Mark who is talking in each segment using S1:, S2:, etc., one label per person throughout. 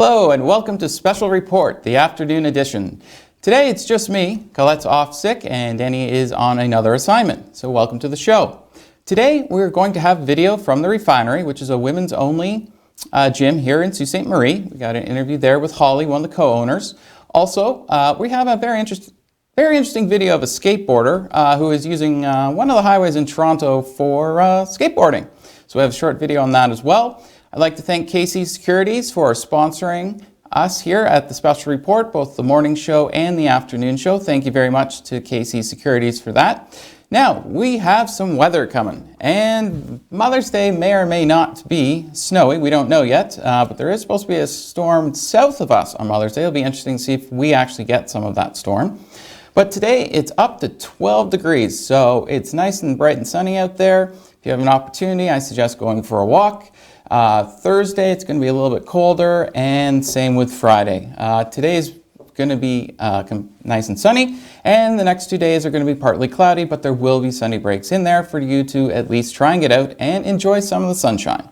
S1: Hello and welcome to Special Report, the afternoon edition. Today it's just me. Colette's off sick and Danny is on another assignment, so welcome to the show. Today we're going to have video from the Refinery, which is a women's only gym here in Sault Ste. Marie. We got an interview there with Holly, one of the co-owners. Also, we have a very interesting video of a skateboarder who is using one of the highways in Toronto for skateboarding. So we have a short video on that as well. I'd like to thank KC Securities for sponsoring us here at the Special Report, both the morning show and the afternoon show. Thank you very much to KC Securities for that. Now, we have some weather coming, and Mother's Day may or may not be snowy. We don't know yet, but there is supposed to be a storm south of us on Mother's Day. It'll be interesting to see if we actually get some of that storm. But today, it's up to 12 degrees, so it's nice and bright and sunny out there. If you have an opportunity, I suggest going for a walk. Thursday, it's going to be a little bit colder, and same with Friday. Today is going to be nice and sunny, and the next 2 days are going to be partly cloudy, but there will be sunny breaks in there for you to at least try and get out and enjoy some of the sunshine.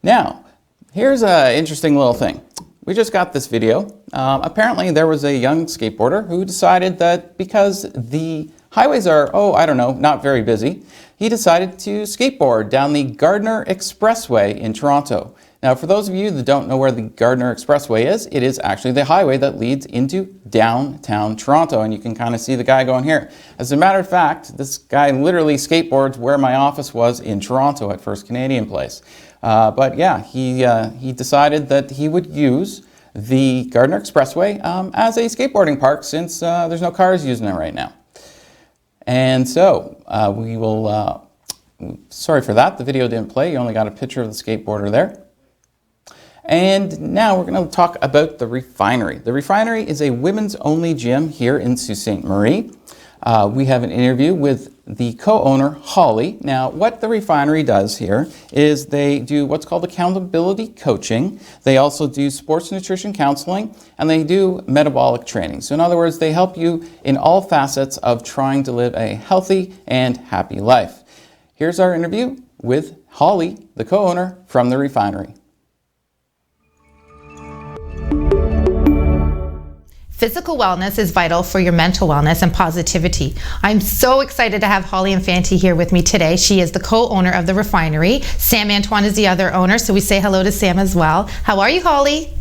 S1: Now, here's an interesting little thing. We just got this video. Apparently, there was a young skateboarder who decided that because the highways are, not very busy, he decided to skateboard down the Gardiner Expressway in Toronto. Now, for those of you that don't know where the Gardiner Expressway is, it is actually the highway that leads into downtown Toronto, and you can kind of see the guy going here. As a matter of fact, this guy literally skateboards where my office was in Toronto at First Canadian Place. But yeah, he decided that he would use the Gardiner Expressway as a skateboarding park since there's no cars using it right now. And so we will, sorry for that, the video didn't play. You only got a picture of the skateboarder there. And now we're going to talk about the Refinery. The Refinery is a women's only gym here in Sault Ste. Marie. We have an interview with the co-owner, Holly. Now, what the Refinery does here is they do what's called accountability coaching. They also do sports nutrition counseling, and they do metabolic training. So in other words, they help you in all facets of trying to live a healthy and happy life. Here's our interview with Holly, the co-owner from the Refinery.
S2: Physical wellness is vital for your mental wellness and positivity. I'm so excited to have Holly Infanti here with me today. She is the co-owner of the Refinery. Sam Antoine is the other owner, so we say hello to Sam as well. How are you, Holly?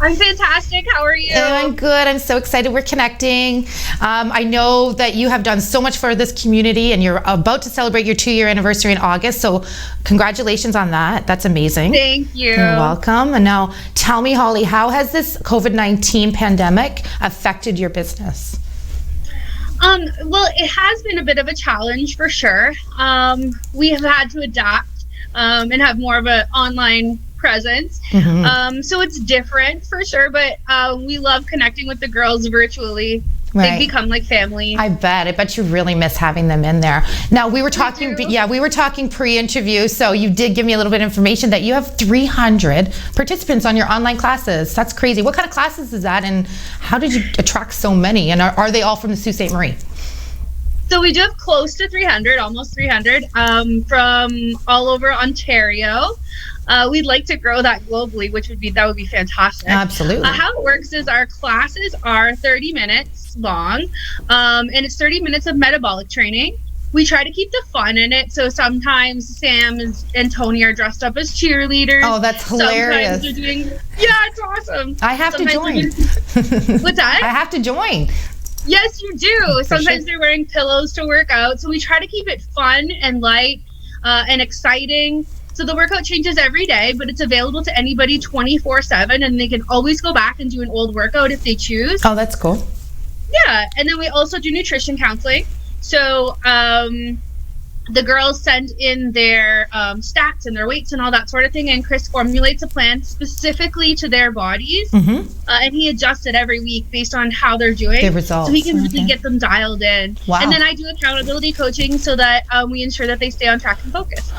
S3: I'm fantastic. How are you?
S2: I'm good. I'm so excited we're connecting. I know that you have done so much for this community, and you're about to celebrate your 2-year anniversary in August, so congratulations on that. That's amazing.
S3: Thank you.
S2: You're welcome. And now tell me, Holly, how has this COVID-19 pandemic affected your business?
S3: Well, it has been a bit of a challenge for sure. We have had to adapt and have more of an online presence. Mm-hmm. So it's different for sure, but we love connecting with the girls virtually. Right. They've become like family.
S2: I bet you really miss having them in there. Now we were talking pre-interview, so you did give me a little bit of information that you have 300 participants on your online classes. That's crazy. What kind of classes is that, and how did you attract so many, and are they all from the Sault Ste. Marie?
S3: So we do have close to 300, almost 300, from all over Ontario. We'd like to grow that globally, that would be fantastic.
S2: Absolutely.
S3: How it works is our classes are 30 minutes long, and it's 30 minutes of metabolic training. We try to keep the fun in it, so sometimes Sam and Tony are dressed up as cheerleaders.
S2: Oh, that's hilarious.
S3: Sometimes they're doing, it's awesome.
S2: I have to join.
S3: What's that?
S2: I have to join.
S3: Yes, you do. Sometimes they're wearing pillows to work out, so we try to keep it fun and light and exciting. So the workout changes every day, but it's available to anybody 24/7, and they can always go back and do an old workout if they choose.
S2: Oh, that's cool.
S3: Yeah, and then we also do nutrition counseling. So the girls send in their stats and their weights and all that sort of thing, and Chris formulates a plan specifically to their bodies, and he adjusts it every week based on how they're doing.
S2: The results.
S3: So he can really get them dialed in.
S2: Wow.
S3: And then I do accountability coaching so that we ensure that they stay on track and focus.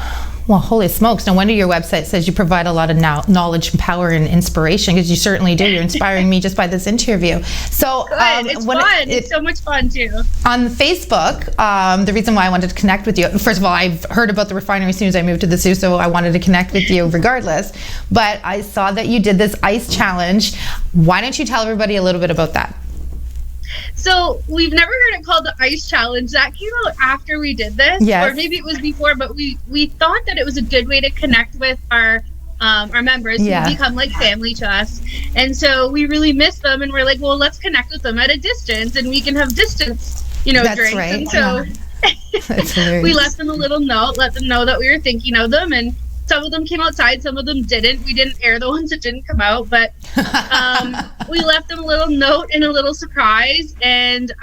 S2: Well, holy smokes. No wonder your website says you provide a lot of knowledge, power, and inspiration, because you certainly do. You're inspiring me just by this interview. So
S3: it's fun. It's so much fun, too.
S2: On Facebook, the reason why I wanted to connect with you, first of all, I've heard about the refinery as soon as I moved to the Sioux, so I wanted to connect with you regardless. But I saw that you did this ice challenge. Why don't you tell everybody a little bit about that?
S3: So we've never heard it called the Ice Challenge. That came out after we did this,
S2: yes.
S3: Or maybe it was before. But we thought that it was a good way to connect with our members who become like family to us, and so we really miss them. And we're like, well, let's connect with them at a distance, and we can have distance,
S2: That's
S3: drinks.
S2: Right.
S3: And so we left them a little note, let them know that we were thinking of them, and some of them came outside, some of them didn't. We didn't air the ones that didn't come out, but we left them a little note and a little surprise, and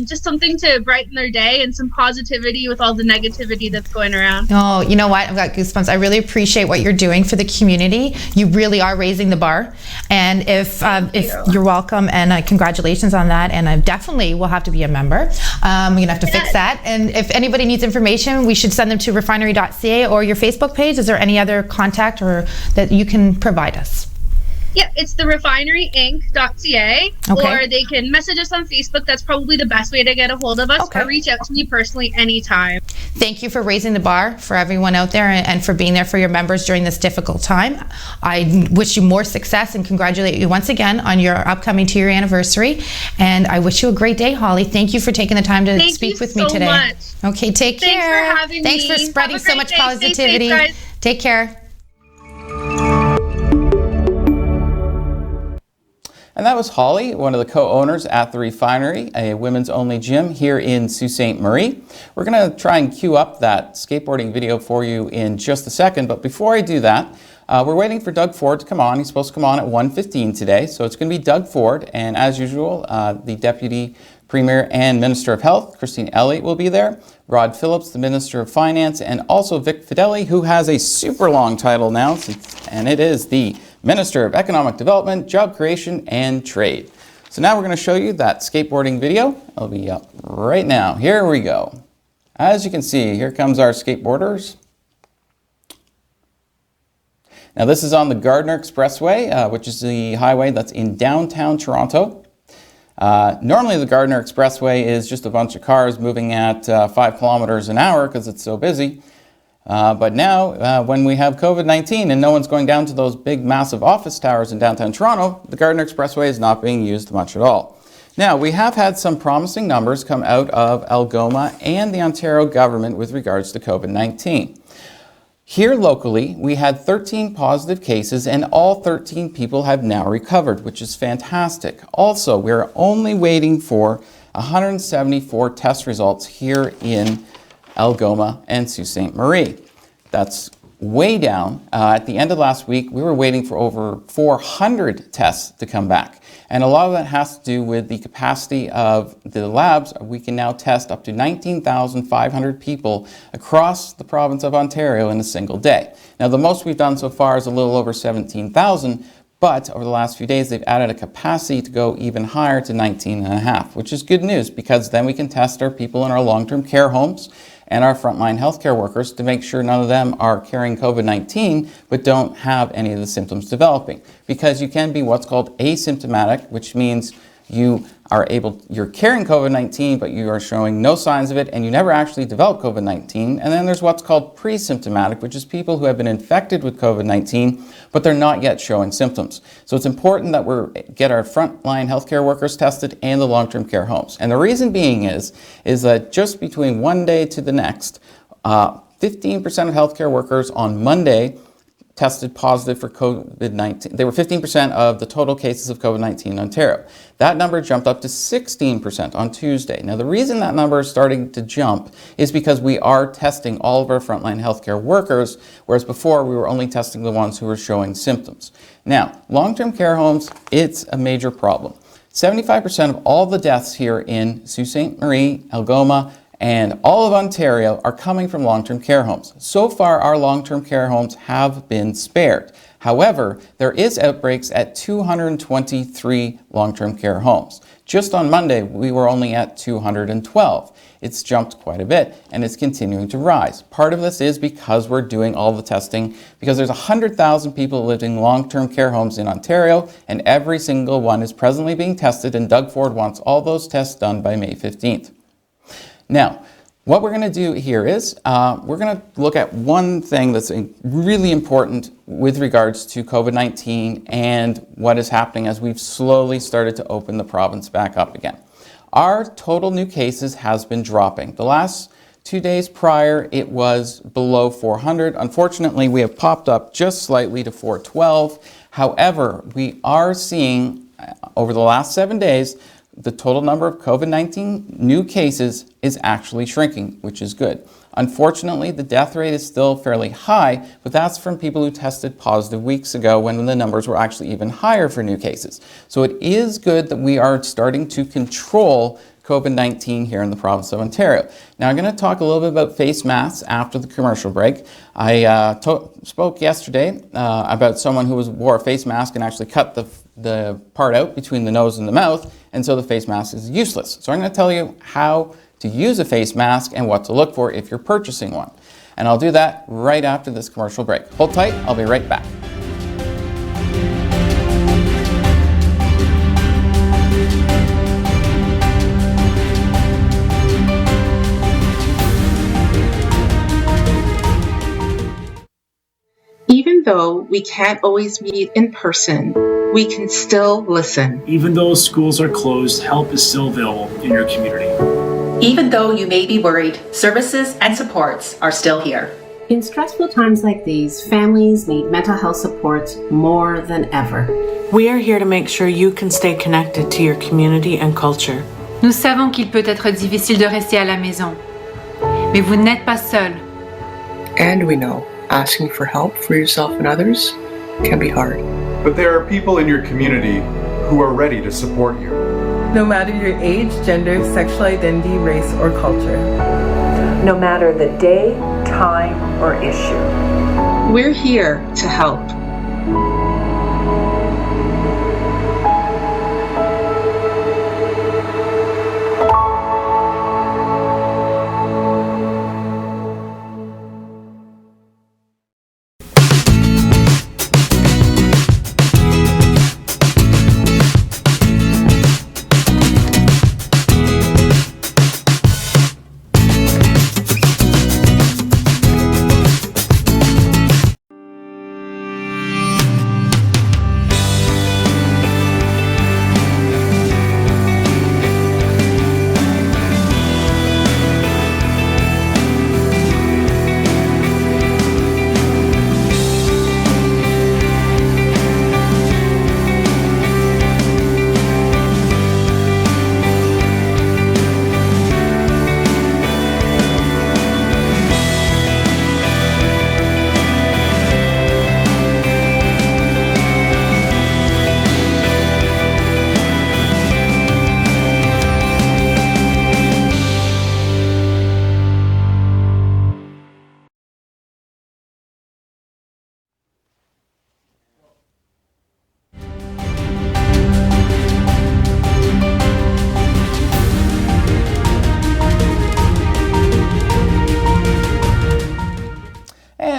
S3: just something to brighten their day and some positivity with all the negativity that's going around.
S2: Oh, you know what? I've got goosebumps. I really appreciate what you're doing for the community. You really are raising the bar. And if you're welcome, and congratulations on that. And I definitely will have to be a member. We're going to have to fix that. And if anybody needs information, we should send them to refinery.ca or your Facebook page. Is there any other contact or that you can provide us?
S3: Yeah, it's the refineryinc.ca,
S2: okay.
S3: Or they can message us on Facebook. That's probably the best way to get a hold of us,
S2: okay.
S3: Or reach out to me personally anytime.
S2: Thank you for raising the bar for everyone out there and for being there for your members during this difficult time. I wish you more success and congratulate you once again on your upcoming 2-year anniversary. And I wish you a great day, Holly. Thank you for taking the time to speak with me today.
S3: Thank you so much.
S2: Okay, take care.
S3: Thanks for having me.
S2: Thanks for spreading so much positivity.
S3: Stay safe, guys.
S2: Take care.
S1: And that was Holly, one of the co-owners at the Refinery, a women's-only gym here in Sault Ste. Marie. We're going to try and queue up that skateboarding video for you in just a second, but before I do that, we're waiting for Doug Ford to come on. He's supposed to come on at 1:15 today, so it's going to be Doug Ford, and as usual, the Deputy Premier and Minister of Health, Christine Elliott, will be there. Rod Phillips, the Minister of Finance, and also Vic Fedeli, who has a super long title now, and it is the Minister of Economic Development, Job Creation, and Trade. So now we're going to show you that skateboarding video. It'll be up right now. Here we go. As you can see, here comes our skateboarders. Now this is on the Gardiner Expressway, which is the highway that's in downtown Toronto. Normally the Gardiner Expressway is just a bunch of cars moving at 5 kilometers an hour because it's so busy. But now, when we have COVID-19 and no one's going down to those big, massive office towers in downtown Toronto, the Gardiner Expressway is not being used much at all. Now, we have had some promising numbers come out of Algoma and the Ontario government with regards to COVID-19. Here locally, we had 13 positive cases and all 13 people have now recovered, which is fantastic. Also, we're only waiting for 174 test results here in Algoma and Sault Ste. Marie. That's way down. At the end of last week, we were waiting for over 400 tests to come back. And a lot of that has to do with the capacity of the labs. We can now test up to 19,500 people across the province of Ontario in a single day. Now, the most we've done so far is a little over 17,000, but over the last few days, they've added a capacity to go even higher to 19,500, which is good news because then we can test our people in our long-term care homes and our frontline healthcare workers to make sure none of them are carrying COVID-19 but don't have any of the symptoms developing. Because you can be what's called asymptomatic, which means you're carrying COVID-19 but you are showing no signs of it and you never actually develop COVID-19. And then there's what's called pre-symptomatic, which is people who have been infected with COVID-19 but they're not yet showing symptoms. So it's important that we get our frontline healthcare workers tested and the long-term care homes. And the reason being is that just between one day to the next, 15% of healthcare workers on Monday tested positive for COVID-19. They were 15% of the total cases of COVID-19 in Ontario. That number jumped up to 16% on Tuesday. Now, the reason that number is starting to jump is because we are testing all of our frontline healthcare workers, whereas before we were only testing the ones who were showing symptoms. Now, long-term care homes, it's a major problem. 75% of all the deaths here in Sault Ste. Marie, Algoma, and all of Ontario are coming from long-term care homes. So far, our long-term care homes have been spared. However, there is outbreaks at 223 long-term care homes. Just on Monday, we were only at 212. It's jumped quite a bit, and it's continuing to rise. Part of this is because we're doing all the testing, because there's 100,000 people living in long-term care homes in Ontario, and every single one is presently being tested, and Doug Ford wants all those tests done by May 15th. Now, what we're going to do here is we're going to look at one thing that's really important with regards to COVID-19 and what is happening as we've slowly started to open the province back up again. Our total new cases has been dropping. The last 2 days prior, it was below 400. Unfortunately, we have popped up just slightly to 412. However, we are seeing over the last 7 days, the total number of COVID-19 new cases is actually shrinking, which is good. Unfortunately, the death rate is still fairly high, but that's from people who tested positive weeks ago when the numbers were actually even higher for new cases. So it is good that we are starting to control COVID-19 here in the province of Ontario. Now I'm going to talk a little bit about face masks after the commercial break. I spoke yesterday about someone who wore a face mask and actually cut the part out between the nose and the mouth, and so the face mask is useless. So I'm going to tell you how to use a face mask and what to look for if you're purchasing one. And I'll do that right after this commercial break. Hold tight, I'll be right back.
S4: Even though we can't always meet in person, we can still listen.
S5: Even though schools are closed, help is still available in your community.
S6: Even though you may be worried, services and supports are still here.
S7: In stressful times like these, families need mental health supports more than ever.
S8: We are here to make sure you can stay connected to your community and culture.
S9: Nous savons qu'il peut être difficile de rester à la maison, mais vous n'êtes pas seul.
S10: And we know asking for help for yourself and others can be hard.
S11: But there are people in your community who are ready to support you.
S12: No matter your age, gender, sexual identity, race, or culture.
S13: No matter the day, time, or issue.
S4: We're here to help.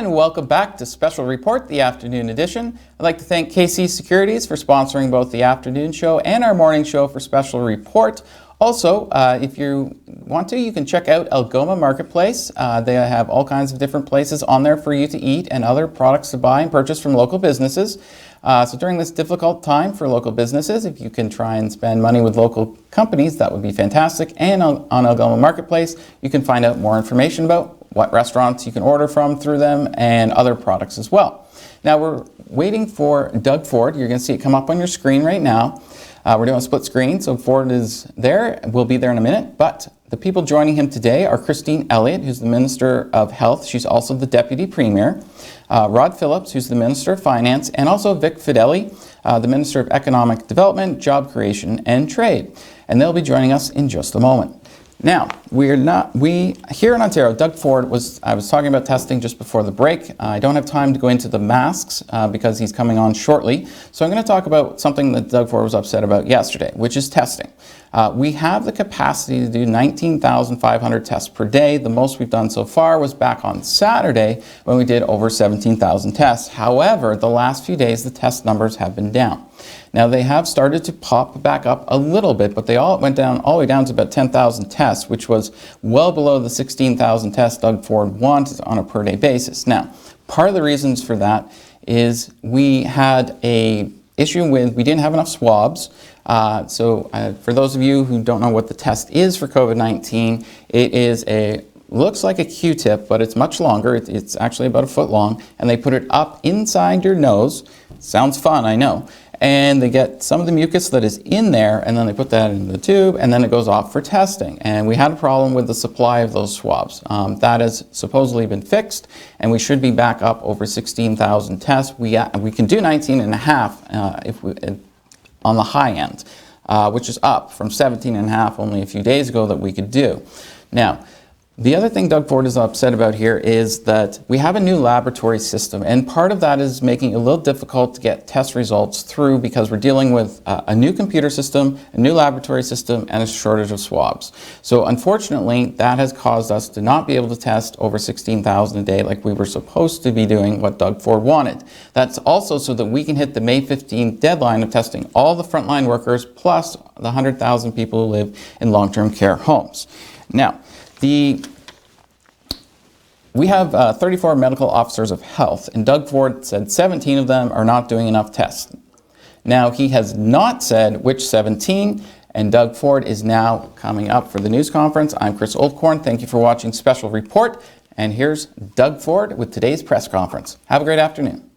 S1: Welcome back to Special Report, the afternoon edition. I'd like to thank KC Securities for sponsoring both the afternoon show and our morning show for Special Report. Also, if you want to, you can check out Algoma Marketplace. They have all kinds of different places on there for you to eat and other products to buy and purchase from local businesses. So during this difficult time for local businesses, if you can try and spend money with local companies, that would be fantastic. And on Algoma Marketplace, you can find out more information about what restaurants you can order from through them and other products as well. Now we're waiting for Doug Ford. You're going to see it come up on your screen right now. We're doing a split screen, so Ford is there. We'll be there in a minute. But the people joining him today are Christine Elliott, who's the Minister of Health. She's also the Deputy Premier. Rod Phillips, who's the Minister of Finance, and also Vic Fedeli, the Minister of Economic Development, Job Creation and Trade. And they'll be joining us in just a moment. Now, we here in Ontario, Doug Ford I was talking about testing just before the break. I don't have time to go into the masks because he's coming on shortly. So I'm going to talk about something that Doug Ford was upset about yesterday, which is testing. We have the capacity to do 19,500 tests per day. The most we've done so far was back on Saturday when we did over 17,000 tests. However, the last few days the test numbers have been down. Now they have started to pop back up a little bit, but they all went down all the way down to about 10,000 tests, which was well below the 16,000 tests Doug Ford wanted on a per day basis. Now, part of the reasons for that is we had a issue with, we didn't have enough swabs. For those of you who don't know what the test is for COVID-19, it is looks like a Q-tip, but it's much longer. It's actually about a foot long, and they put it up inside your nose. Sounds fun, I know. And they get some of the mucus that is in there, and then they put that in the tube, and then it goes off for testing. And we had a problem with the supply of those swabs. That has supposedly been fixed, and we should be back up over 16,000 tests. We can do 19.5 on the high end, which is up from 17.5 only a few days ago that we could do. Now, the other thing Doug Ford is upset about here is that we have a new laboratory system, and part of that is making it a little difficult to get test results through because we're dealing with a new computer system, a new laboratory system, and a shortage of swabs. So unfortunately, that has caused us to not be able to test over 16,000 a day like we were supposed to be doing what Doug Ford wanted. That's also so that we can hit the May 15th deadline of testing all the frontline workers plus the 100,000 people who live in long-term care homes. Now, we have 34 medical officers of health, and Doug Ford said 17 of them are not doing enough tests. Now, he has not said which 17, and Doug Ford is now coming up for the news conference. I'm Chris Oldcorn. Thank you for watching Special Report, and here's Doug Ford with today's press conference. Have a great afternoon.